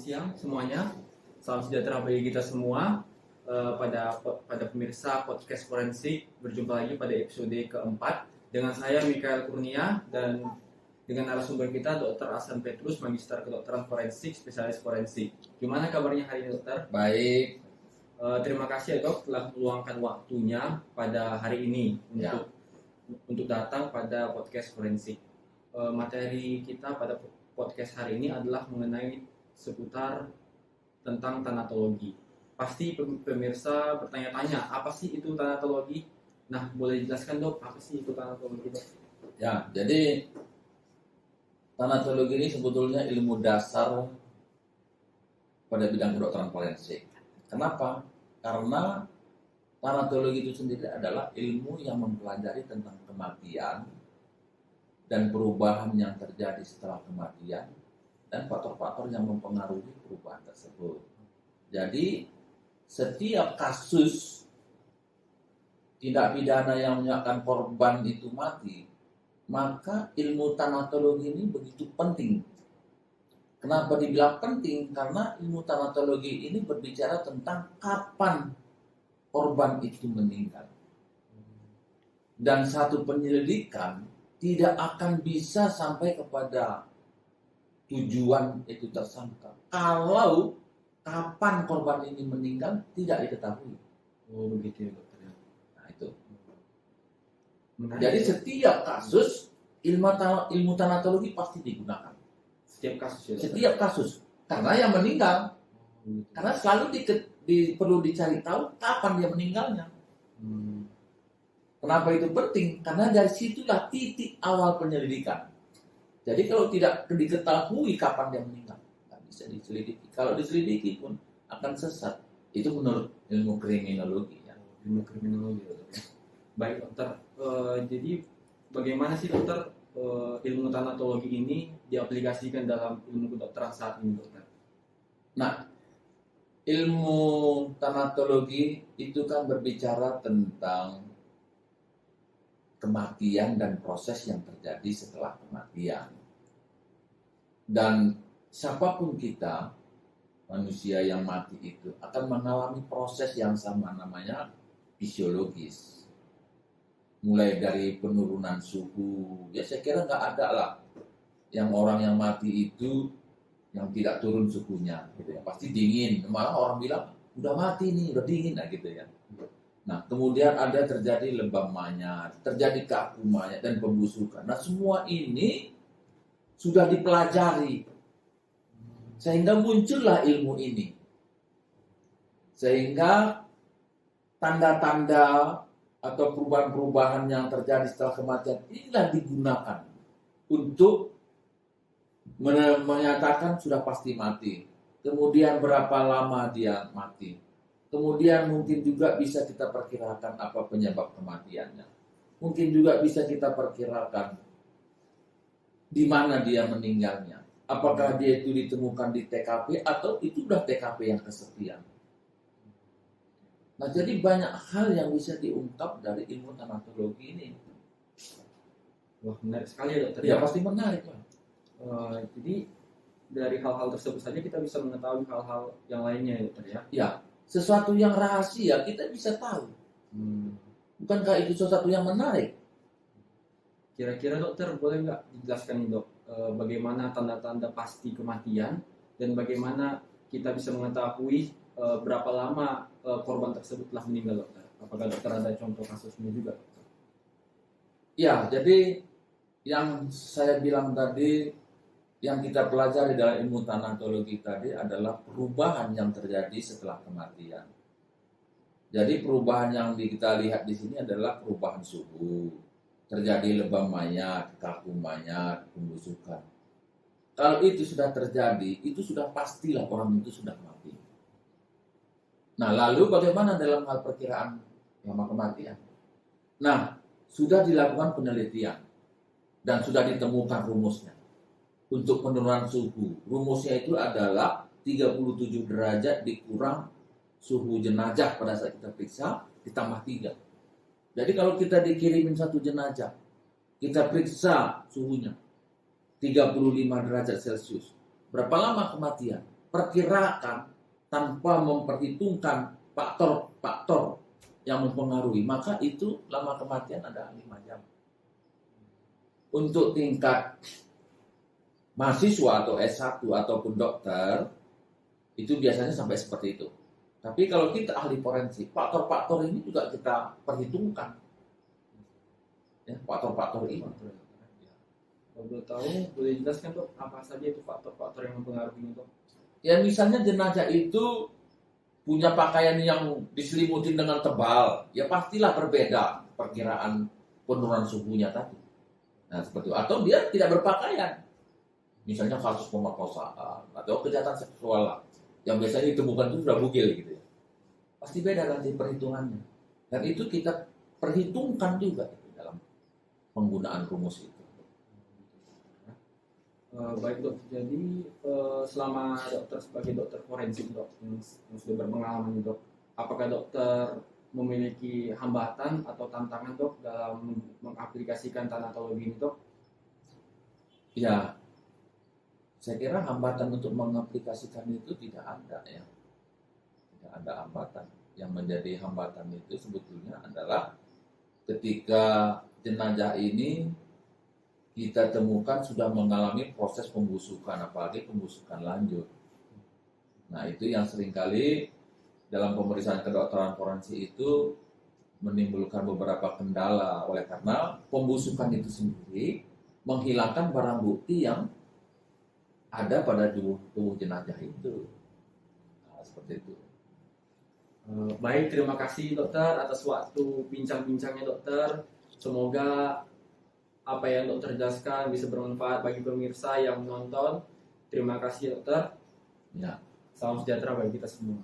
siang semuanya. Salam sejahtera bagi kita semua. Pada pemirsa podcast forensik, berjumpa lagi pada episode keempat dengan saya Mikael Kurnia dan dengan narasumber kita Dr. Ahsan Petrus, Magister Kedokteran Forensik, Spesialis Forensik. Gimana kabarnya hari ini, dokter? Baik. Terima kasih ya dok telah meluangkan waktunya pada hari ini untuk datang pada podcast forensik. Materi kita pada podcast hari ini adalah mengenai seputar tentang tanatologi. Pasti pemirsa bertanya-tanya, apa sih itu tanatologi? Nah, boleh dijelaskan dok, apa sih itu tanatologi dok? Ya, jadi tanatologi ini sebetulnya ilmu dasar pada bidang kedokteran forensik. Kenapa? Karena tanatologi itu sendiri adalah ilmu yang mempelajari tentang kematian dan perubahan yang terjadi setelah kematian dan faktor-faktor yang mempengaruhi perubahan tersebut. Jadi setiap kasus tindak pidana yang menyebabkan korban itu mati, maka ilmu tanatologi ini begitu penting. Kenapa dibilang penting? Karena ilmu tanatologi ini berbicara tentang kapan korban itu meninggal. Dan satu penyelidikan tidak akan bisa sampai kepada tujuan itu tersangka kalau kapan korban ini meninggal tidak diketahui. Oh begitu ya dokter. Nah itu. Menarik. Jadi setiap kasus ilmu tanatologi pasti digunakan. Setiap kasus ya dokter? Setiap kasus. Karena yang meninggal. Karena selalu perlu dicari tahu kapan dia meninggalnya. Kenapa itu penting? Karena dari situlah titik awal penyelidikan. Jadi kalau tidak diketahui kapan dia meninggal, nggak bisa diselidiki. Kalau diselidiki pun akan sesat. Itu menurut ilmu kriminologi. Ya. Ilmu kriminologi dokter. Baik dokter. Jadi bagaimana sih dokter ilmu tanatologi ini diaplikasikan dalam ilmu kedokteran saat ini dokter? Nah, ilmu tanatologi itu kan berbicara tentang kematian dan proses yang terjadi setelah kematian. Dan siapapun kita, manusia yang mati itu akan mengalami proses yang sama, namanya fisiologis. Mulai dari penurunan suhu, ya saya kira nggak ada lah yang orang yang mati itu yang tidak turun suhunya, gitu ya. Pasti dingin, malah orang bilang udah mati nih, udah dingin, nah gitu ya. Nah, kemudian ada terjadi lebam mayat, terjadi kaku mayat dan pembusukan. Nah, semua ini sudah dipelajari. Sehingga muncullah ilmu ini. Sehingga tanda-tanda atau perubahan-perubahan yang terjadi setelah kematian inilah digunakan untuk menyatakan sudah pasti mati. Kemudian berapa lama dia mati. Kemudian mungkin juga bisa kita perkirakan apa penyebab kematiannya. Mungkin juga bisa kita perkirakan di mana dia meninggalnya. Apakah dia itu ditemukan di TKP atau itu sudah TKP yang kesekian. Nah, jadi banyak hal yang bisa diungkap dari ilmu tanatologi ini. Wah, menarik sekali ya dokter. Ya pasti menarik lah. Jadi dari hal-hal tersebut saja kita bisa mengetahui hal-hal yang lainnya ya dokter ya. Ya, sesuatu yang rahasia kita bisa tahu. Bukankah itu sesuatu yang menarik? Kira-kira dokter boleh nggak dijelaskan nih dok, bagaimana tanda-tanda pasti kematian dan bagaimana kita bisa mengetahui berapa lama korban tersebut telah meninggal dokter? Apakah dokter ada contoh kasusnya juga? Ya, jadi yang saya bilang tadi, yang kita pelajari dalam ilmu tanatologi tadi adalah perubahan yang terjadi setelah kematian. Jadi perubahan yang kita lihat di sini adalah perubahan suhu, terjadi lebam mayat, kaku mayat, pembusukan. Kalau itu sudah terjadi, itu sudah pastilah orang itu sudah mati. Nah, lalu bagaimana dalam hal perkiraan lama kematian? Nah, sudah dilakukan penelitian dan sudah ditemukan rumusnya. Untuk penurunan suhu, rumusnya itu adalah 37 derajat dikurang suhu jenazah pada saat kita periksa ditambah 3. Jadi kalau kita dikirimin satu jenazah, kita periksa suhunya 35 derajat Celcius. Berapa lama kematian? perkirakan tanpa memperhitungkan faktor-faktor yang mempengaruhi, maka itu lama kematian ada 5 jam. Untuk tingkat mahasiswa atau S1 ataupun dokter, itu biasanya sampai seperti itu. Tapi kalau kita ahli forensik, faktor-faktor ini juga kita perhitungkan. Ya, faktor-faktor ini. Kalau boleh tahu, boleh jelaskan dok apa saja itu faktor-faktor yang mempengaruhi dok? Ya misalnya jenazah itu punya pakaian yang diselimutin dengan tebal, ya pastilah berbeda perkiraan penurunan suhunya tadi. Nah seperti itu. Atau dia tidak berpakaian, misalnya kasus pemerkosaan atau kejahatan seksual yang biasanya ditemukan itu sudah bugil gitu ya. Pasti beda nanti perhitungannya. Dan itu kita perhitungkan juga dalam penggunaan rumus itu. Baik dok, jadi selama dokter sebagai dokter forensik dok yang sudah berpengalaman nih, dok, apakah dokter memiliki hambatan atau tantangan dok dalam mengaplikasikan tanatologi ini dok? Ya, saya kira hambatan untuk mengaplikasikan itu tidak ada ya. Tidak ada hambatan. Yang menjadi hambatan itu sebetulnya adalah ketika jenazah ini kita temukan sudah mengalami proses pembusukan, apalagi pembusukan lanjut. Nah itu yang seringkali dalam pemeriksaan kedokteran forensik itu menimbulkan beberapa kendala, oleh karena pembusukan itu sendiri menghilangkan barang bukti yang ada pada tubuh jenazah itu. Nah, seperti itu. Baik, terima kasih dokter atas waktu bincang-bincangnya dokter. Semoga apa yang dokter jelaskan bisa bermanfaat bagi pemirsa yang menonton. Terima kasih dokter. Ya. Salam sejahtera bagi kita semua.